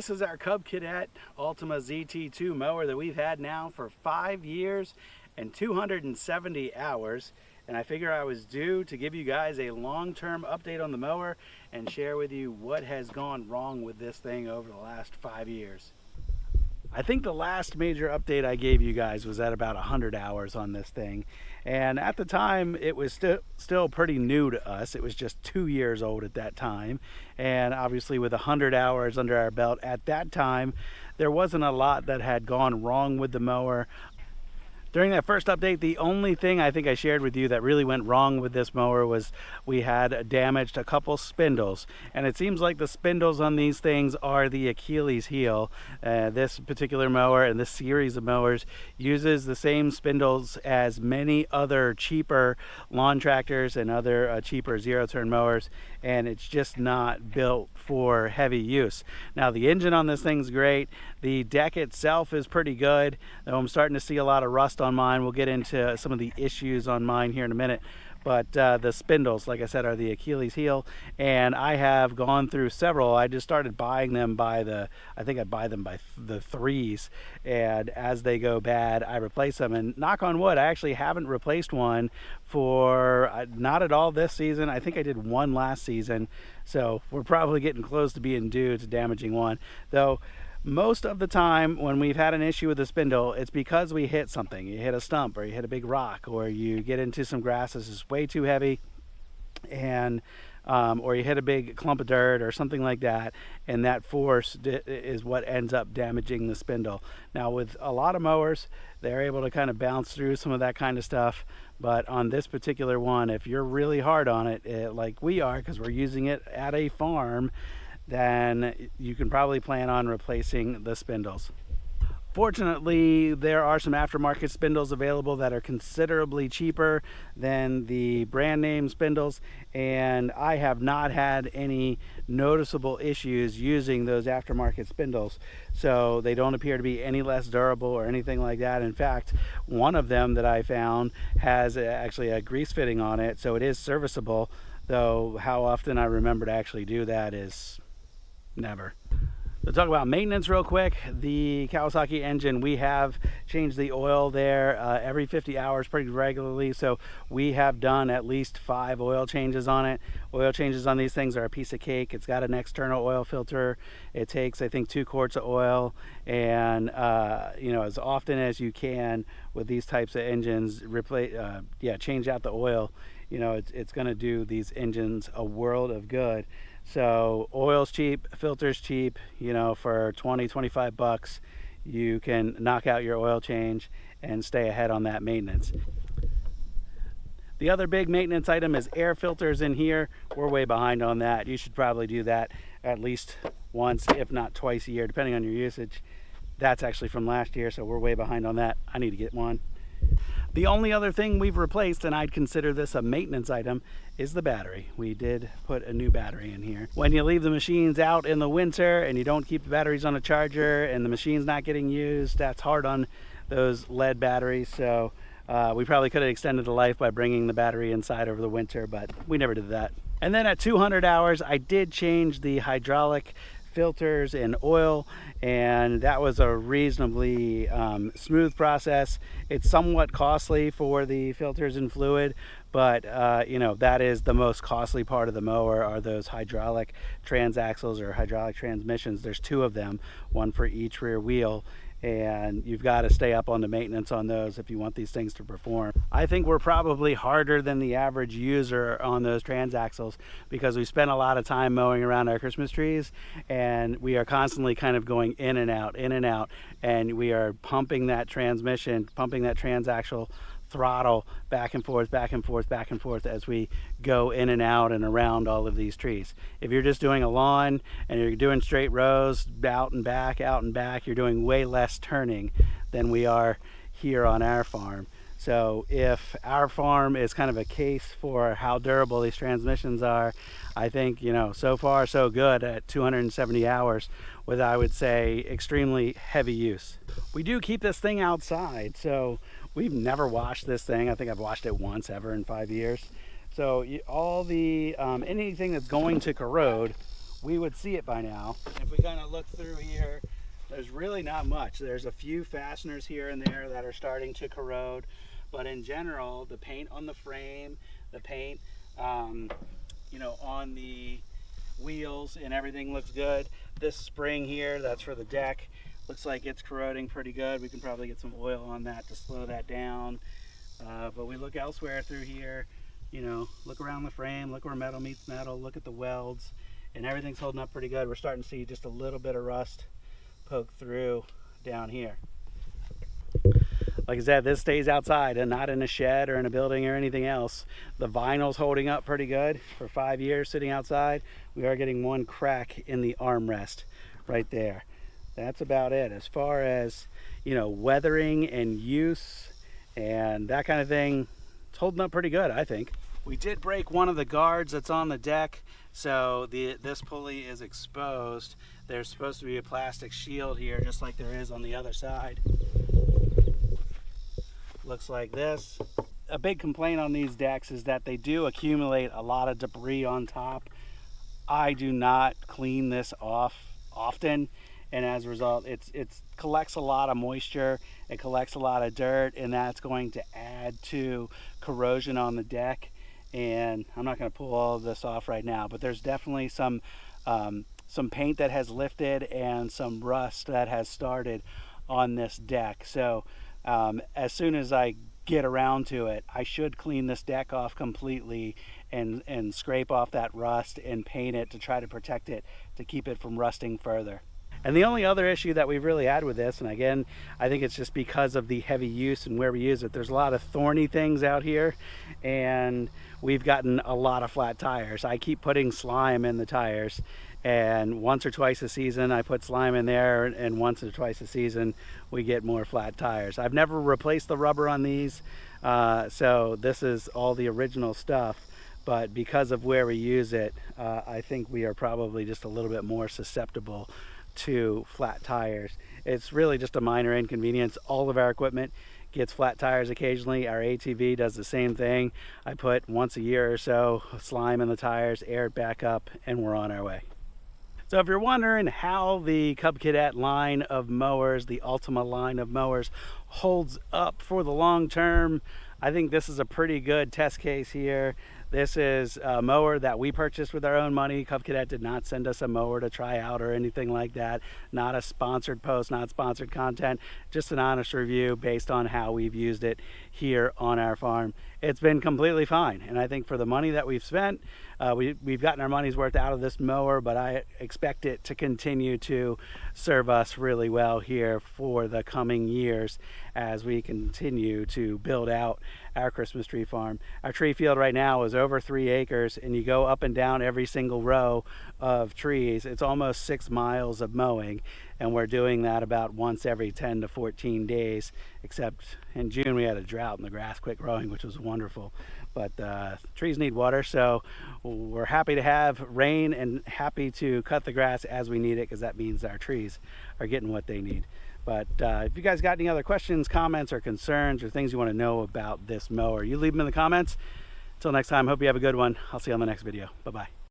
This is our Cub Cadet Ultima ZT2 mower that we've had now for 5 years and 270 hours. And I figure I was due to give you guys a long-term update on the mower and share with you what has gone wrong with this thing over the last 5 years. I think the last major update I gave you guys was at about 100 hours on this thing. And at the time, it was still pretty new to us. It was just 2 years old at that time. And obviously with 100 hours under our belt at that time, there wasn't a lot that had gone wrong with the mower. During that first update, the only thing I think I shared with you that really went wrong with this mower was we had damaged a couple spindles. And it seems like the spindles on these things are the Achilles heel. This particular mower and this series of mowers uses the same spindles as many other cheaper lawn tractors and other cheaper zero-turn mowers. And it's just not built for heavy use. Now the engine on this thing's great. The deck itself is pretty good, though I'm starting to see a lot of rust on mine. We'll get into some of the issues on mine here in a minute. But the spindles, like I said, are the Achilles heel, and I have gone through several. I just started buying them by I think I buy them by the threes, and as they go bad, I replace them. And knock on wood, I actually haven't replaced one for not at all this season. I think I did one last season, so we're probably getting close to being due to damaging one. Though most of the time when we've had an issue with the spindle, it's because we hit something. You hit a stump, or you hit a big rock, or you get into some grass that's just way too heavy, and or you hit a big clump of dirt or something like that, and that force is what ends up damaging the spindle. Now with a lot of mowers, they're able to kind of bounce through some of that kind of stuff, but on this particular one, if you're really hard on it, like we are, because we're using it at a farm, then you can probably plan on replacing the spindles. Fortunately, there are some aftermarket spindles available that are considerably cheaper than the brand name spindles, and I have not had any noticeable issues using those aftermarket spindles. So they don't appear to be any less durable or anything like that. In fact, one of them that I found has actually a grease fitting on it, so it is serviceable, though how often I remember to actually do that is never. To talk about maintenance real quick, the Kawasaki engine, we have changed the oil there every 50 hours pretty regularly, so we have done at least 5 oil changes on it. Oil changes on these things are a piece of cake. It's got an external oil filter. It takes, I think, 2 quarts of oil, and you know, as often as you can with these types of engines, change out the oil. You know, it's going to do these engines a world of good. So oil's cheap, filter's cheap. You know, for 20-25 bucks, you can knock out your oil change and stay ahead on that maintenance. The other big maintenance item is air filters in here. We're way behind on that. You should probably do that at least once, if not twice a year, depending on your usage. That's actually from last year, so we're way behind on that. I need to get one. The only other thing we've replaced, and I'd consider this a maintenance item, is the battery. We did put a new battery in here. When you leave the machines out in the winter and you don't keep the batteries on a charger and the machine's not getting used, that's hard on those lead batteries. So we probably could have extended the life by bringing the battery inside over the winter, but we never did that. And then at 200 hours, I did change the hydraulic filters and oil, and that was a reasonably smooth process. It's somewhat costly for the filters and fluid, but you know, that is the most costly part of the mower, are those hydraulic transaxles or hydraulic transmissions. There's 2 of them, one for each rear wheel, and you've got to stay up on the maintenance on those if you want these things to perform. I think we're probably harder than the average user on those transaxles because we spend a lot of time mowing around our Christmas trees, and we are constantly kind of going in and out, and we are pumping that transmission, pumping that transaxle throttle back and forth as we go in and out and around all of these trees. If you're just doing a lawn and you're doing straight rows out and back, you're doing way less turning than we are here on our farm. So if our farm is kind of a case for how durable these transmissions are, I think, you know, so far so good at 270 hours with, I would say, extremely heavy use. We do keep this thing outside, so we've never washed this thing. I think I've washed it once ever in 5 years. So all the anything that's going to corrode, we would see it by now. If we kind of look through here, there's really not much. There's a few fasteners here and there that are starting to corrode, but in general, the paint on the frame, the paint, you know, on the wheels and everything looks good. This spring here, that's for the deck, looks like it's corroding pretty good. We can probably get some oil on that to slow that down. But we look elsewhere through here, you know, look around the frame, look where metal meets metal, look at the welds, and everything's holding up pretty good. We're starting to see just a little bit of rust poke through down here. Like I said, this stays outside and not in a shed or in a building or anything else. The vinyl's holding up pretty good for 5 years sitting outside. We are getting one crack in the armrest right there. That's about it. As far as, you know, weathering and use and that kind of thing, it's holding up pretty good, I think. We did break one of the guards that's on the deck, so this pulley is exposed. There's supposed to be a plastic shield here, just like there is on the other side. Looks like this. A big complaint on these decks is that they do accumulate a lot of debris on top. I do not clean this off often, and as a result, it collects a lot of moisture, it collects a lot of dirt, and that's going to add to corrosion on the deck. And I'm not going to pull all of this off right now, but there's definitely some paint that has lifted and some rust that has started on this deck. So as soon as I get around to it, I should clean this deck off completely and scrape off that rust and paint it to try to protect it, to keep it from rusting further. And the only other issue that we've really had with this, and again, I think it's just because of the heavy use and where we use it, there's a lot of thorny things out here, and we've gotten a lot of flat tires. I keep putting slime in the tires, and once or twice a season I put slime in there, and once or twice a season we get more flat tires. I've never replaced the rubber on these, so this is all the original stuff. But because of where we use it, I think we are probably just a little bit more susceptible to flat tires. It's really just a minor inconvenience. All of our equipment gets flat tires occasionally. Our ATV does the same thing. I put once a year or so slime in the tires, air it back up, and we're on our way. So if you're wondering how the Cub Cadet line of mowers, the Ultima line of mowers, holds up for the long term, I think this is a pretty good test case here. This is a mower that we purchased with our own money. Cub Cadet did not send us a mower to try out or anything like that. Not a sponsored post, not sponsored content, just an honest review based on how we've used it here on our farm. It's been completely fine, and I think for the money that we've spent, we've gotten our money's worth out of this mower, but I expect it to continue to serve us really well here for the coming years as we continue to build out our Christmas tree farm. Our tree field right now is over 3 acres, and you go up and down every single row of trees. It's almost 6 miles of mowing, and we're doing that about once every 10 to 14 days, except in June we had a drought and the grass quit growing, which was wonderful. But trees need water, so we're happy to have rain and happy to cut the grass as we need it, because that means our trees are getting what they need. But if you guys got any other questions, comments, or concerns, or things you want to know about this mower, you leave them in the comments. Until next time, hope you have a good one. I'll see you on the next video. Bye-bye.